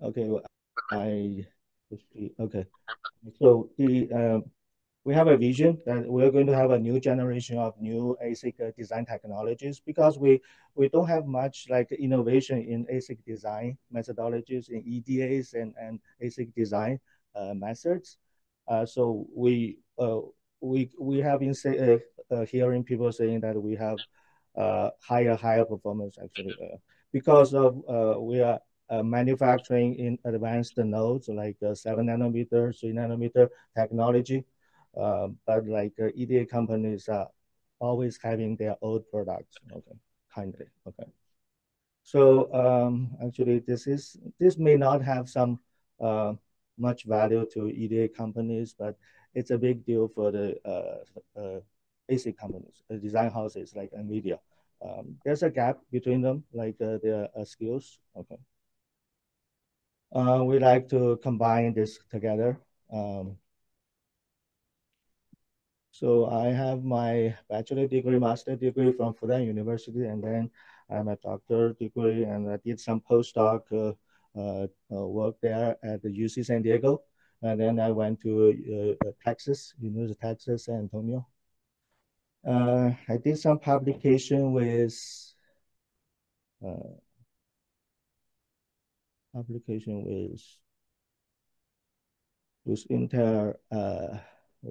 Okay, well, I okay. So we have a vision that we're going to have a new generation of new ASIC design technologies because we don't have much like innovation in ASIC design methodologies in EDAs and ASIC design methods. So we have been hearing people saying that we have higher performance actually because of we are manufacturing in advanced nodes like 7 nanometer, 3 nanometer technology. But like EDA companies are always having their old products. Okay, kindly. Okay. So actually, this may not have some uh, much value to EDA companies, but it's a big deal for the ASIC companies, the design houses like NVIDIA. There's a gap between them, like their skills. Okay. We like to combine this together. Um, So I have my bachelor degree, master degree from Fudan University, and then I have a doctor degree, and I did some postdoc work there at the UC San Diego, and then I went to Texas, University of Texas, San Antonio. I did some uh, publication with with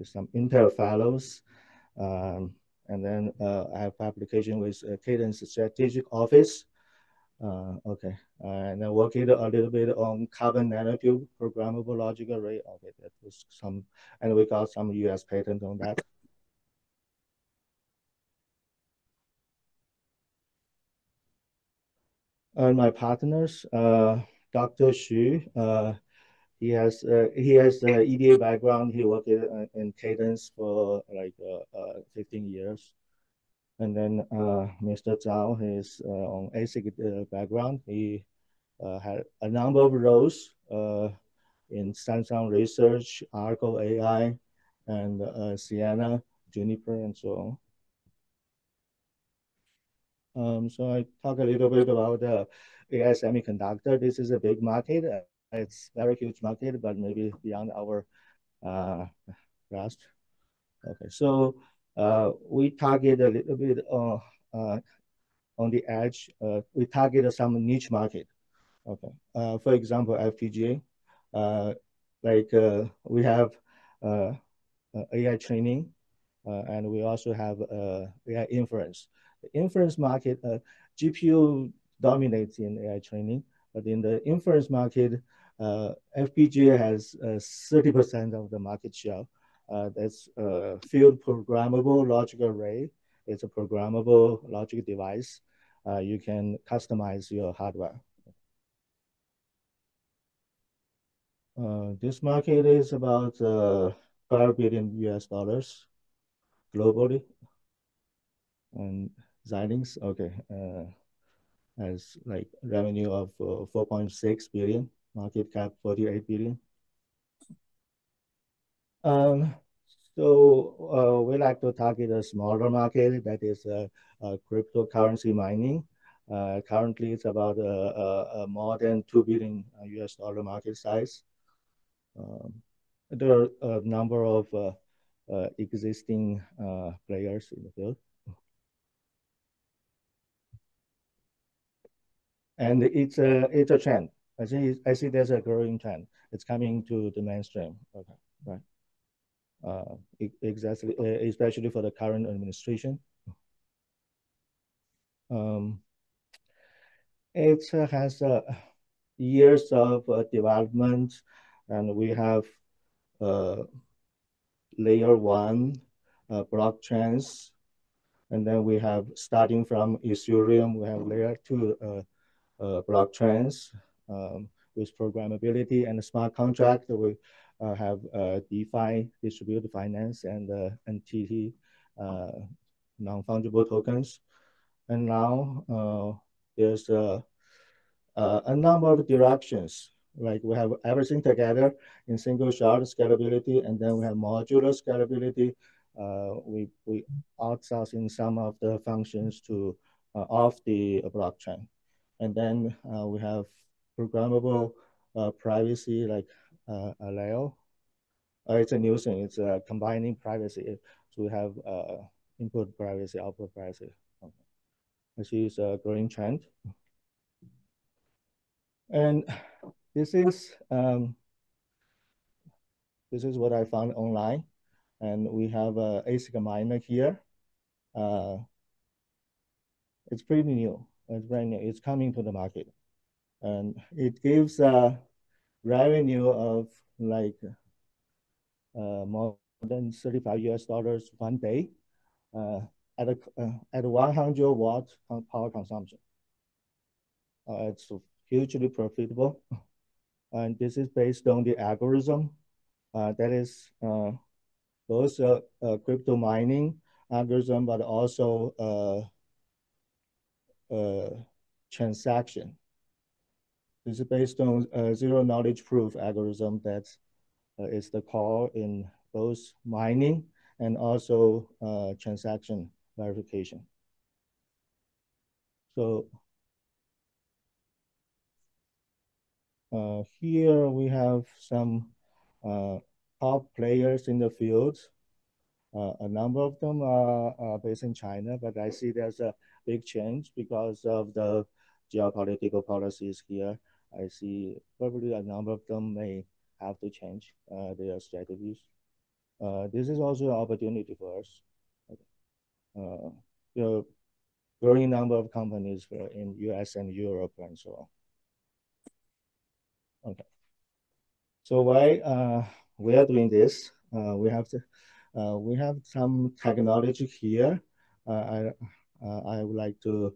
some Intel fellows. Um, and then I have application with Cadence Strategic Office. Okay, and then working a little bit on carbon nanotube programmable logic array. Okay, that was some, and we got some US patent on that. And my partners, Dr. Xu, he has EDA background. He worked in Cadence for like 15 years. And then Mr. Zhao is on ASIC background. He had a number of roles in Samsung Research, Argo AI, and Sienna, Juniper, and so on. So I talk a little bit about AI semiconductor. This is a big market. It's very huge market, but maybe beyond our uh, grasp. Okay, so we target a little bit uh, on the edge. We target some niche market. Okay. For example, FPGA, we have uh, AI training, and we also have AI inference. The inference market, GPU dominates in AI training, but in the inference market, FPGA has 30% of the market share. That's field programmable logic array. It's a programmable logic device. You can customize your hardware. This market is about 12 billion US dollars globally. And Xilinx, okay, has like revenue of 4.6 billion, market cap 48 billion. Um, we like to target a smaller market that is cryptocurrency mining. Currently, it's about more than 2 billion US dollar market size. Um, there are a number of existing players in the field. And it's a trend. I see there's a growing trend. It's coming to the mainstream. Okay, right. Exactly, especially for the current administration. Um, it has years of development, and we have uh, layer one blockchains, and then we have starting from Ethereum, we have layer two blockchains with programmability and smart contract. We have DeFi, distributed finance, and NTT, uh, non-fungible tokens. And now there's a number of directions. Like we have everything together in single shard scalability, and then we have modular scalability. We outsourcing some of the functions to off the blockchain. And then we have programmable privacy like allow. It's a new thing. It's combining privacy. So we have input privacy, output privacy. This is a growing trend. And this is what I found online. And we have a ASIC miner here. It's pretty new. It's brand new. It's coming to the market. And it gives a revenue of like more than 35 US dollars one day at 100 watt power consumption. It's hugely profitable. And this is based on the algorithm that is both crypto mining algorithm, but also transaction. This is based on zero knowledge proof algorithm that is the core in both mining and also transaction verification. So here we have some top players in the field. A number of them are based in China, but I see there's a big change because of the geopolitical policies here. I see probably a number of them may have to change their strategies. This is also an opportunity for us. There are growing number of companies in US and Europe and so on. Okay. So why we are doing this? We have some technology here. I would like to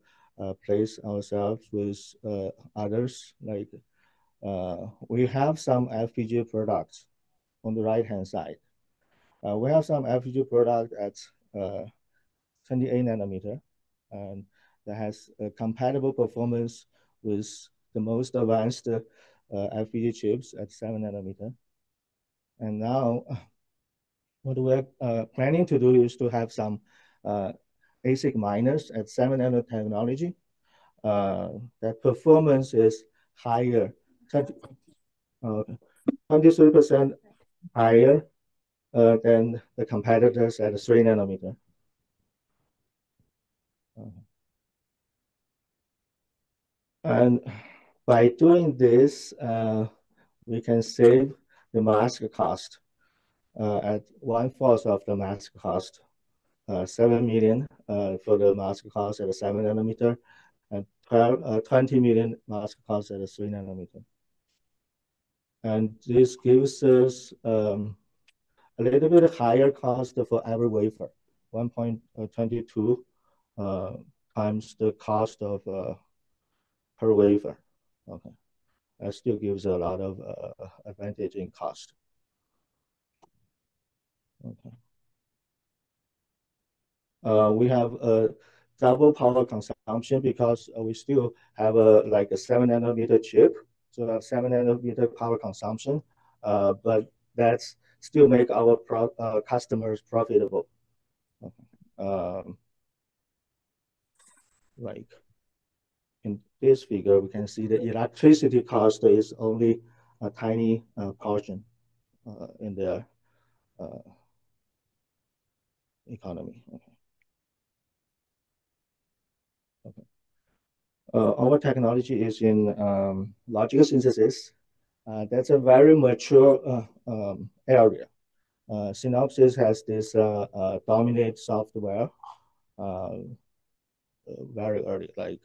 place ourselves with others. Like we have some FPGA products on the right-hand side. We have some FPGA product at 28 nanometer, and that has compatible performance with the most advanced FPGA chips at 7 nanometer. And now, what we're planning to do is to have some ASIC miners at 7 nanometer technology. That performance is higher, 23% higher than the competitors at 3 nanometer. And by doing this, we can save the mask cost at 1/4 of the mask cost, 7 million for the mask cost at a 7 nanometer, and 20 million mask cost at a 3 nanometer. And this gives us a little bit higher cost for every wafer, 1.22 times the cost of per wafer. Okay, that still gives a lot of advantage in cost. Okay. We have a double power consumption because we still have like a 7 nanometer chip, so that 7 nanometer power consumption, but that's still make our customers profitable. Okay. Like in this figure, we can see the electricity cost is only a tiny portion in the economy. Okay. Okay. Our technology is in logical synthesis. That's a very mature area. Synopsys has this dominate software very early, like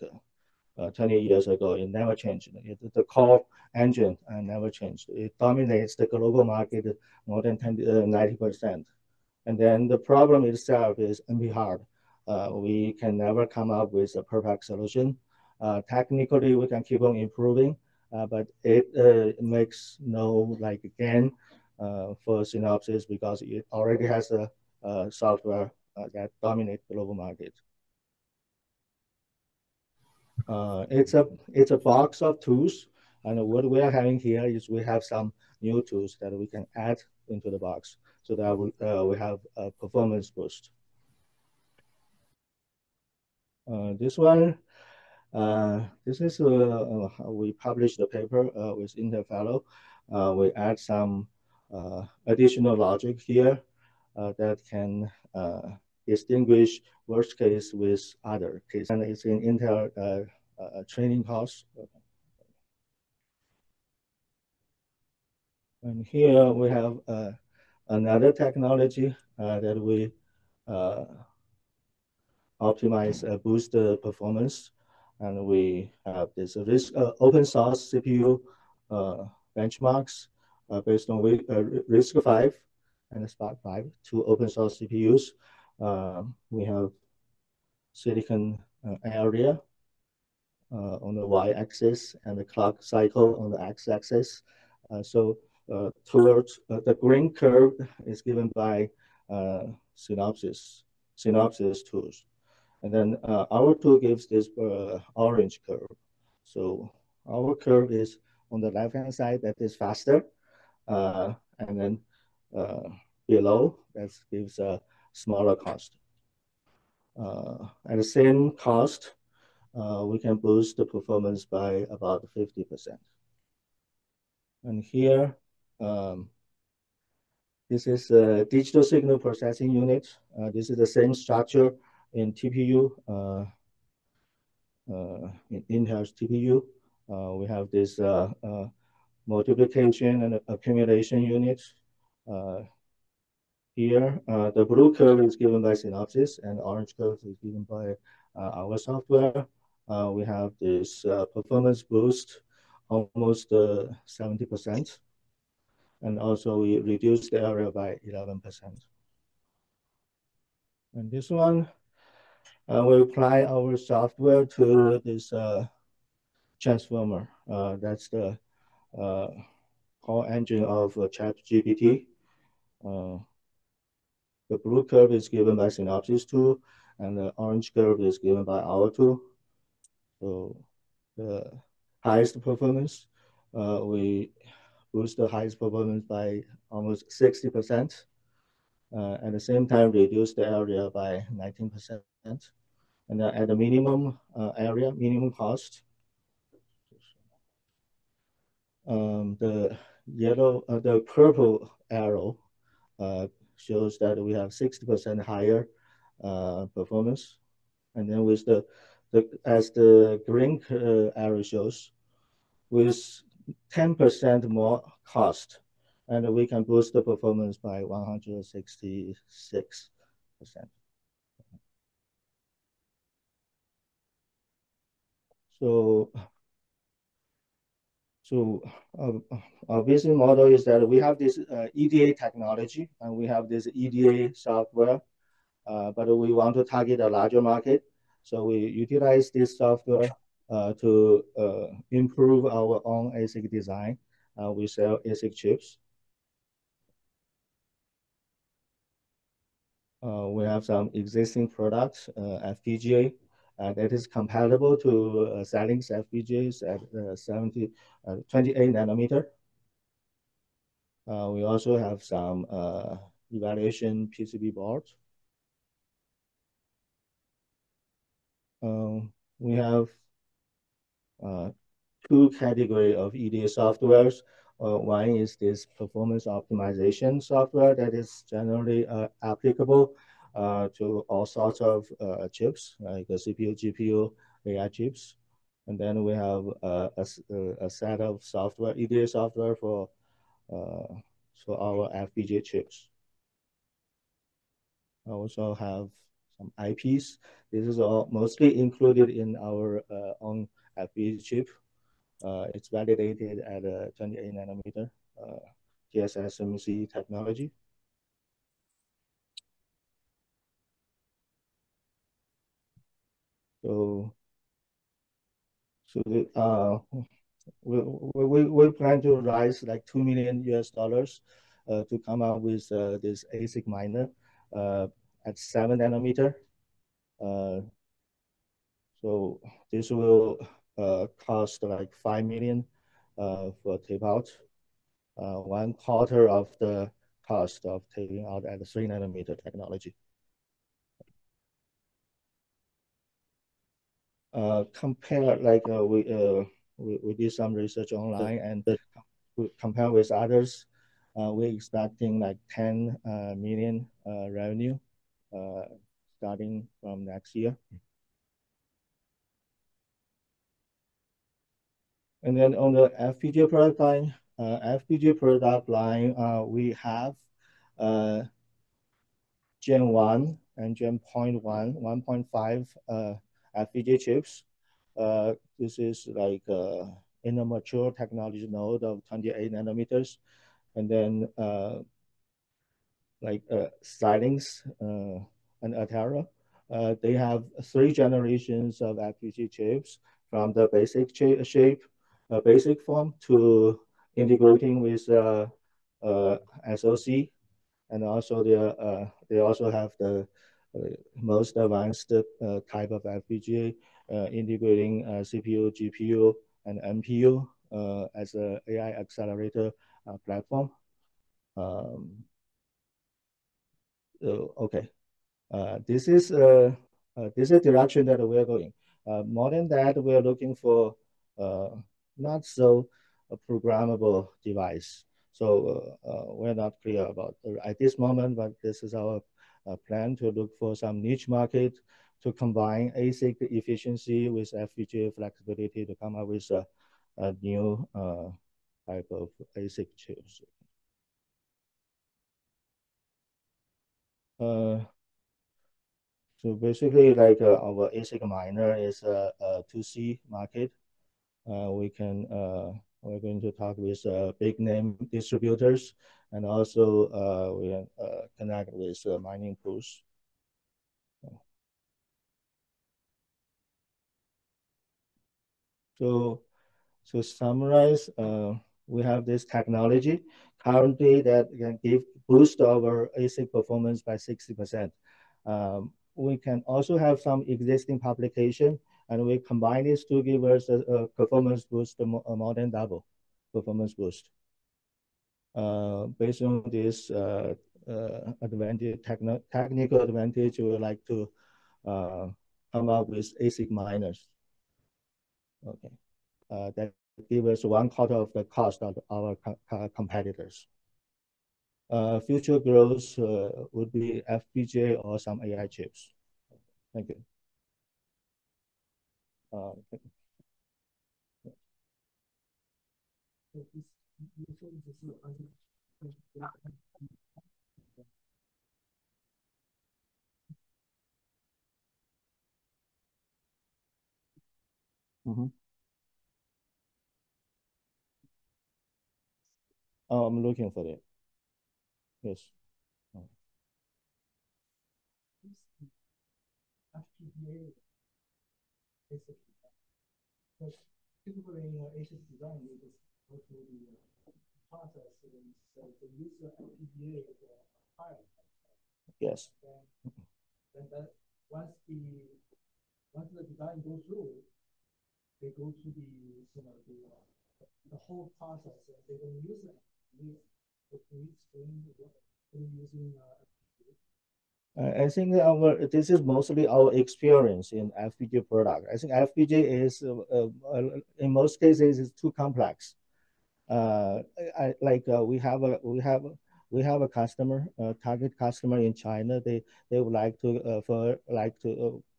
20 years ago. It never changed. The core engine never changed. It dominates the global market more than 90%. And then the problem itself is NP hard. We can never come up with a perfect solution. Technically, we can keep on improving, but it makes no like gain for Synopsys because it already has a software that dominates global market. It's a box of tools, and what we are having here is we have some new tools that we can add into the box so that we have a performance boost. This one This is how we published the paper with Interfellow. We add some additional logic here that can distinguish worst case with other case, and it's in Intel training costs. And here we have another technology that we optimize, boost the performance. And we have this open source CPU benchmarks based on RISC-V and Spark-V, two open source CPUs. We have silicon area on the y-axis and the clock cycle on the x-axis. Towards the green curve is given by Synopsys tools. And then our tool gives this orange curve. So our curve is on the left-hand side, that is faster. And then below, that gives a smaller cost. At the same cost, we can boost the performance by about 50%. And here, this is a digital signal processing unit. This is the same structure in TPU, in Intel's TPU. We have this multiplication and accumulation unit. Here, the blue curve is given by Synopsys and orange curve is given by our software. We have this performance boost, almost 70%. And also we reduced the area by 11%. And this one, we apply our software to this transformer. That's the core engine of ChatGPT. The blue curve is given by Synopsys tool, and the orange curve is given by our tool. So the highest performance, we boost the highest performance by almost 60%. At the same time, reduce the area by 19%. And at the minimum area, minimum cost, the purple arrow shows that we have 60% higher performance. And then with as the green arrow shows, with 10% more cost, and we can boost the performance by 166%. So our business model is that we have this EDA technology and we have this EDA software, but we want to target a larger market. So we utilize this software to improve our own ASIC design. We sell ASIC chips. We have some existing products, FPGA, that is compatible to Xilinx FPGAs at 28 nanometer. We also have some evaluation PCB boards. We have two categories of EDA softwares. One is this performance optimization software that is generally applicable to all sorts of chips, like the CPU, GPU, AI chips. And then we have a set of software, EDA software for our FPGA chips. I also have some IPs. This is all mostly included in our own FPGA chip. It's validated at 28 nanometer TSMC technology. We plan to raise like $2 million to come out with this ASIC miner at 7 nanometer. So this will cost like $5 million for tape out, 1/4 of the cost of taping out at the 3 nanometer technology. compare like we did some research online and we compare with others. We're expecting like 10 million revenue starting from next year. And then on the FPGA product line, we have Gen 1 and Gen 0.1, 1.5 FPGA chips. This is like in a mature technology node of 28 nanometers. And then like Xilinx and Altera, they have 3 generations of FPGA chips from the basic form to integrating with SoC, and also they also have the most advanced type of FPGA integrating CPU, GPU, and NPU as a AI accelerator platform. Okay, this is a direction that we are going. More than that, we are looking for not so a programmable device. So we're not clear about at this moment, but this is our plan to look for some niche market to combine ASIC efficiency with FPGA flexibility to come up with a new type of ASIC chips. So basically, like our ASIC miner is a 2C market. We're going to talk with big name distributors, and also we connect with mining pools. So to summarize, we have this technology currently that can boost our ASIC performance by 60%. We can also have some existing publication, and we combine these to give us a performance boost more than double performance boost. Based on this technical advantage, we would like to come up with ASIC miners. Okay, that give us 1/4 of the cost of our competitors. Future growth would be FPGA or some AI chips. Thank you. Oh, I'm looking for it. Yes. Typically in ASIC design, you just go through the process and so the user FPGA is a file. Yes. Then that once the design goes through, they go to the whole process. They don't use it. Can you explain what they're using I think this is mostly our experience in FPGA product. I think FPGA is in most cases is too complex. We have a customer, target customer in China. They would like to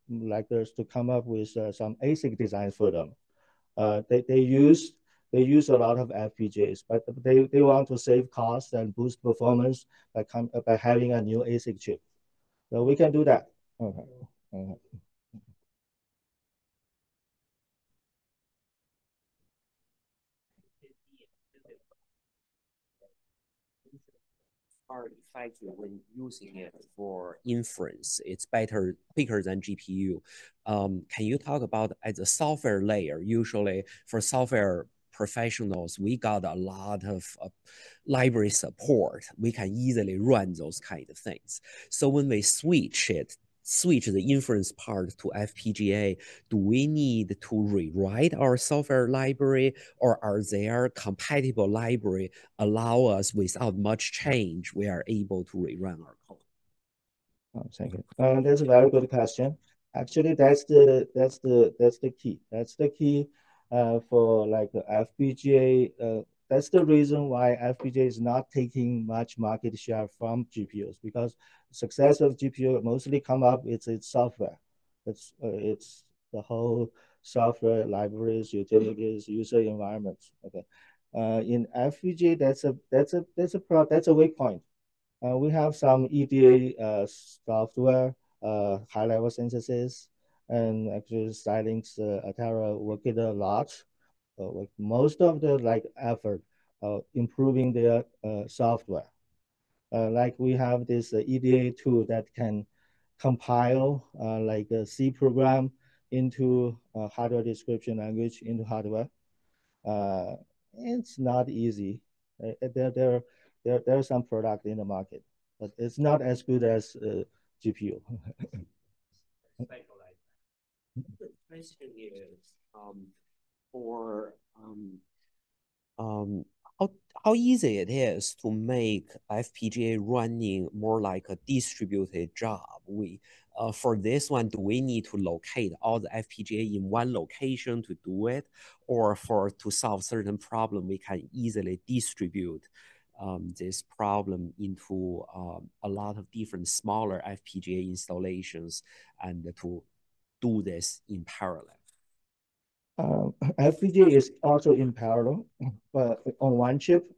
like us to come up with some ASIC designs for them. They use a lot of FPGAs, but they want to save costs and boost performance by having a new ASIC chip. So we can do that. Okay. Are effective when using it for inference. It's bigger than GPU. Can you talk about at the software layer? Usually for software professionals, we got a lot of library support. We can easily run those kind of things. So when we switch the inference part to FPGA, do we need to rewrite our software library, or are there compatible library allow us without much change, we are able to rerun our code? Oh, thank you. That's a very good question. Actually, that's the key. That's the key for like FPGA. That's the reason why FPGA is not taking much market share from GPUs because success of GPU mostly come up its software. It's the whole software libraries, utilities, user environments. Okay, in FPGA that's a weak point. We have some EDA software, high-level synthesis, and actually Xilinx, Atera working a lot with most of the like effort improving their software. Like we have this EDA tool that can compile like a C program into hardware description language into hardware. Uh, it's not easy. There are some product in the market, but it's not as good as GPU. The question is, for um, how easy it is to make FPGA running more like a distributed job. For this one, do we need to locate all the FPGA in one location to do it, or to solve certain problem, we can easily distribute this problem into a lot of different smaller FPGA installations and to do this in parallel? FPGA is also in parallel, but on one chip.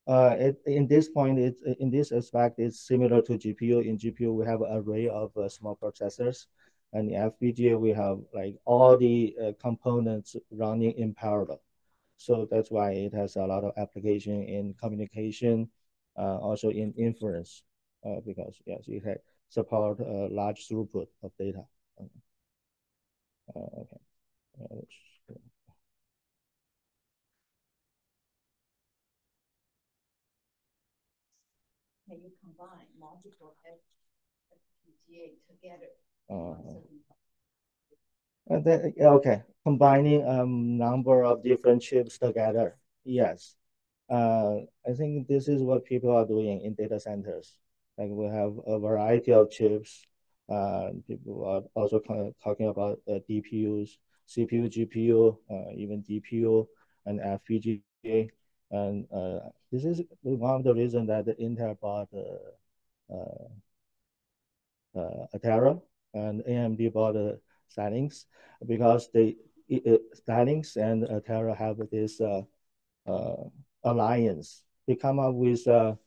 In this point, in this aspect, it's similar to GPU. In GPU, we have an array of small processors, and in FPGA, we have like all the components running in parallel. So that's why it has a lot of application in communication, also in inference, because yes, it has support large throughput of data. Okay. Can you combine multiple FPGA together? Okay, combining number of different chips together. Yes. I think this is what people are doing in data centers. Like we have a variety of chips. People are also talking about DPUs, CPU, GPU, even DPU and FPGA. And this is one of the reasons that the Intel bought Atera and AMD bought Xilinx because Xilinx and Atera have this uh, alliance. They come up with a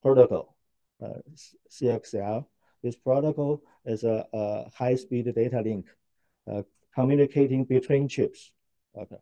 protocol, CXL. This protocol is a high-speed data link communicating between chips. Okay,